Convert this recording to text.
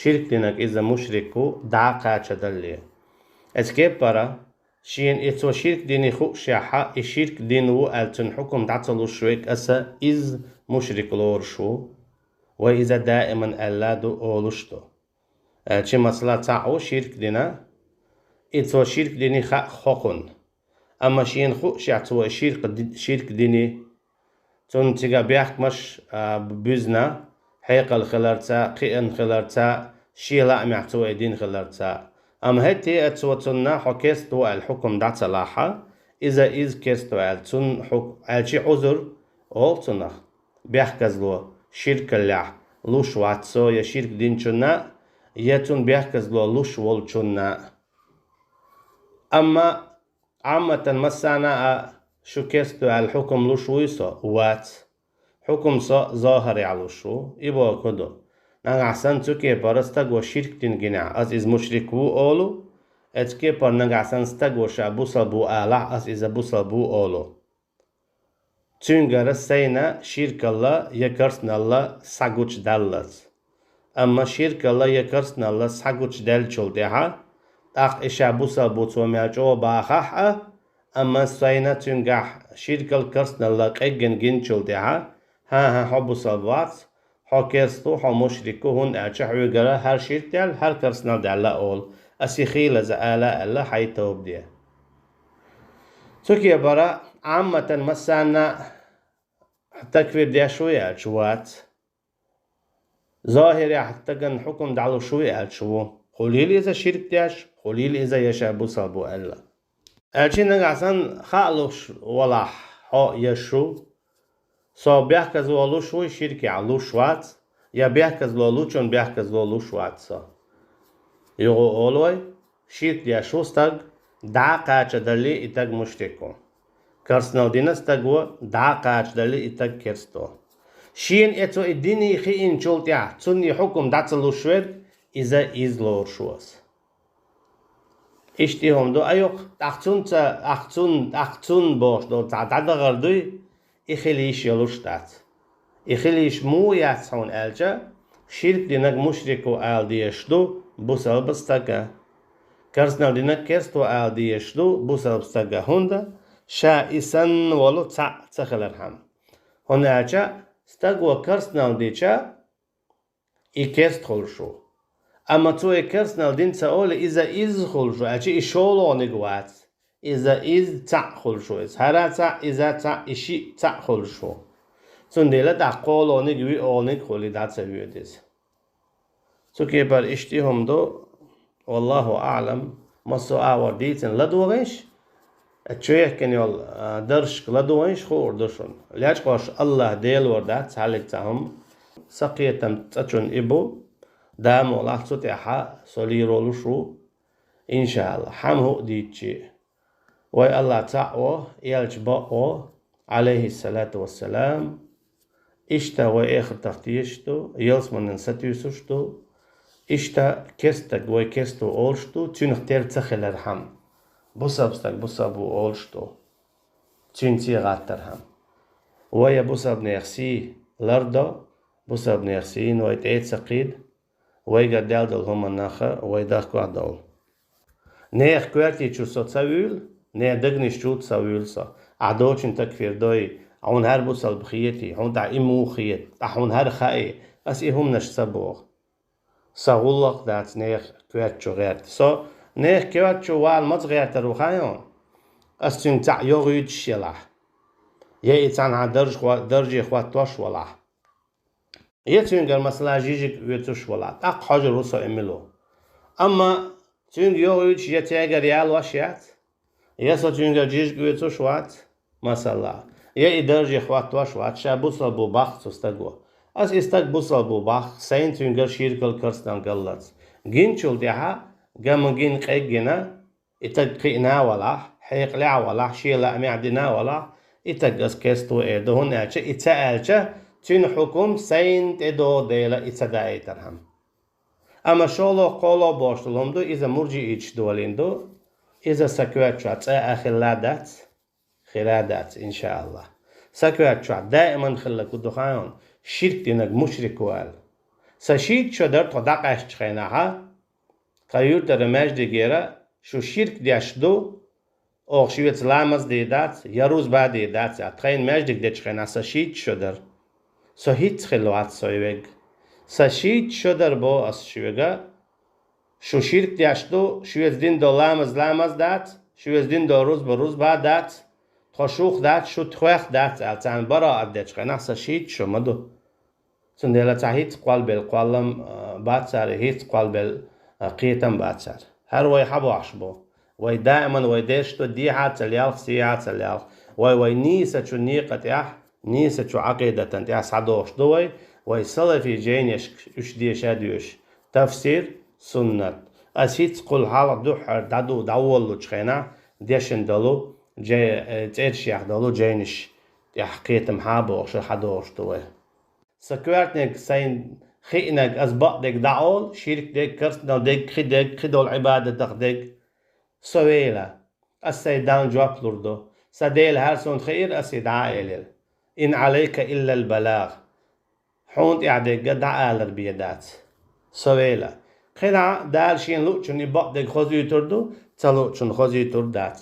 شرك دينك إذا مشركو دعاقا تدلي اسكيب برا شين إتو شرك ديني خو شاحا الشرك دينو ألتن حكم دعتلو شويك أسا إز مشرك لور شو وإذا دائما ألادو أولوشتو چه مثلا تعو شرك دينا إتو شرك ديني خاقن أما شين خو شاعتو شرك ديني تون تيجا بيحك مش بوزنا حيق الخلرتا قيئن خلرتا شيلا معتو دين خلرتا أما هتي أتوتنا حكيستو الحكم دعت لاحا إذا إز كيستو التون الشي عذر أو تنخ بيحكزلو شرك اللح لوش واتسو يا شرك دين چنا يتون بيحكزلو لوش وول چنا أما عامة مسانا شو كيستو الحكم لوش ويسو وات حكم ظاهري على شو يبقى كدو نعم عسان تكي برستق وشرك تنجنع از مشركو أولو اتكي بر نعم عسان استق وشابوصل بو آلع از إذا بوصل بو أولو تنجر سينا شرك الله يكرسن الله ساقوش دالت أما شرك الله يكرسن الله ساقوش دال چلدها اخ إشابوصل بو تومياجو باخح أما سينا تنجح شرك الكرسن الله قيقن جن چلدها ها حبو صلوات حكيستو حمشركو هون أرجع ويجرا هر شرك دال هر كرسنا دال أول أسيخي لزعلا الله حيتوب ديه تركيا برا عامة مسانا تكفير دي شوية شوات ظاهري حتى كان حكم دعلو شوية شو قليل إذا شرك داش قليل إذا يشابو صلبو الله أرجع نعسان خالوش ولا حق يشو سو بيحكز لولو شوي شركي على شوات يا بيحكز لولو چون بيحكز لولو شوات سا يغو أولوي شرك ديا شوستاق دعا قاچ دلي إتاق مشتكو كرسنو دينستاقو دعا قاچ دلي إتاق كرستو شين إتو الديني خيين چولتيا تسني حكم دعتلو شوير إذا إزلور شواس إشتي هم دو أيوك أختون باش دو تعدد غردوي إخليش يلوشتات إخليش مو ياتسون ألجا شرك دينك مشركو آل ديشدو بوسل بستاقا كرسنال دينك كرستو آل ديشدو بوسل بستاقا هندا شا إسان ولو تخلرهم هندا ألجا ستاقوا كرسنال ديشا إكست خلشو أما تو كرسنال دين تقول إذا إز خلشو ألجا إشولو نقوات إذا إز تأخل شو هرا إذا إشي تأخل شو سنديلا تقول أونك وي أونك خلي دات سويدس سو كيبر إشتيهم دو والله أعلم مصو أور ديتن لدوغيش أتشويه كن يول درشك لدوغيش خور دشون ليش قاش الله ديل وردات حالك تهم سقيتم تأشون إبو دام والله ستحا سوليرولو شو إن شاء الله حمه ديتشي وي الله تعوى يلجبأ عليه الصلاة والسلام إشتا وإخر تفتيشتو يلسمن نستيوسشتو إشتا كستك وي كستو أولشتو تنختير تخلرهم بصبستك بصبو أولشتو تنتي غاترهم ويا بصب نيرسي لردو بصب نيرسين وي تأيت سقيد وي قدال دل هم النخا وي داخكو عدول نيخ كوارتي چو سوتساويل نه دقنش شوت سويلسا عدوشن تكفير دوي عون هر بوصل بخيتي عون دع إمو خيت عون هر خائي أس إهم نش سبوغ سغولق دات نيخ كوات شو غيرت سو نيخ كوات شو وال مز غيرت روخايون أس تن تع يغيد شلاح يأتان ع درجة خوات توش ولا يتنقل مثلا جيجك ويتوش ولا تق حاجة روسا إملو أما تنق يغيد يتاجر ريال وشيات يسا تنجا جيش قويتو شوات مثلا يا إدرجي خواتو شوات شا بوصل بو باخ تستقوا أس استق بوصل بو باخ سين تنجا شيركل كرستان قلت جين شول ديها قام جين قيقنا إتقينا ولا حيق لع ولا شيلا معدنا ولا إتقس كستو إيدو هنا إتقالجا تن حكم سين تدو ديلا إتدايترهم أما شولو قولو باشتلهم دو إذا مرجي إيش دولين دو إذا سكوات شوات خلادات إن شاء الله سكوات شوات دائما خلك الدخان شرك دينك مشرك وال سشيت شدر تدقش تخينها قيوت رمج ديجيرا شو شرك ديشدو أو شوية لامز ديدات يروز بعد ديدات تخين مجدك ديشخينا سشيت شدر سهيت خلوات سويوغ سشيت شدر بو أس شويغا شو شرك ديشدو شوية دين دو لامز دات شوية دين دو روز بعد دات خشوخ دات شو تخوخ دات التان برا ديشخينا سشيت شو مدو سندلا تهيت قلب القلم باتسار هيت قلب قيتم باتسار هر وي حبو عشبو وي دائما وي ديشتو دي هات اليال سي اليال وي نيسة شو نيقة يح نيسة شو عقيدة تنتيح سعدوش دوي وي صلى في جينيش اش دي شاديوش تفسير سنة اسيت قل حالة دوحر دادو داولو تشخينا ديشن دلو جي تيرشيح دلو جينيش يح قيتم حابو شو حدوش دوي سكوارتنك سين خينك أسبقدك دعول شيرك ديك كرسنا ديك خدول عبادة تخدك سويلة السيدان جواب لردو سديل هرسون خير أسيد عائلة إن عليك إلا البلاغ حونت إعدك قد عالر بيدات سويلة خينا دال شين لوچون يبقدك خوزي تردو تلوچون خوزي تردات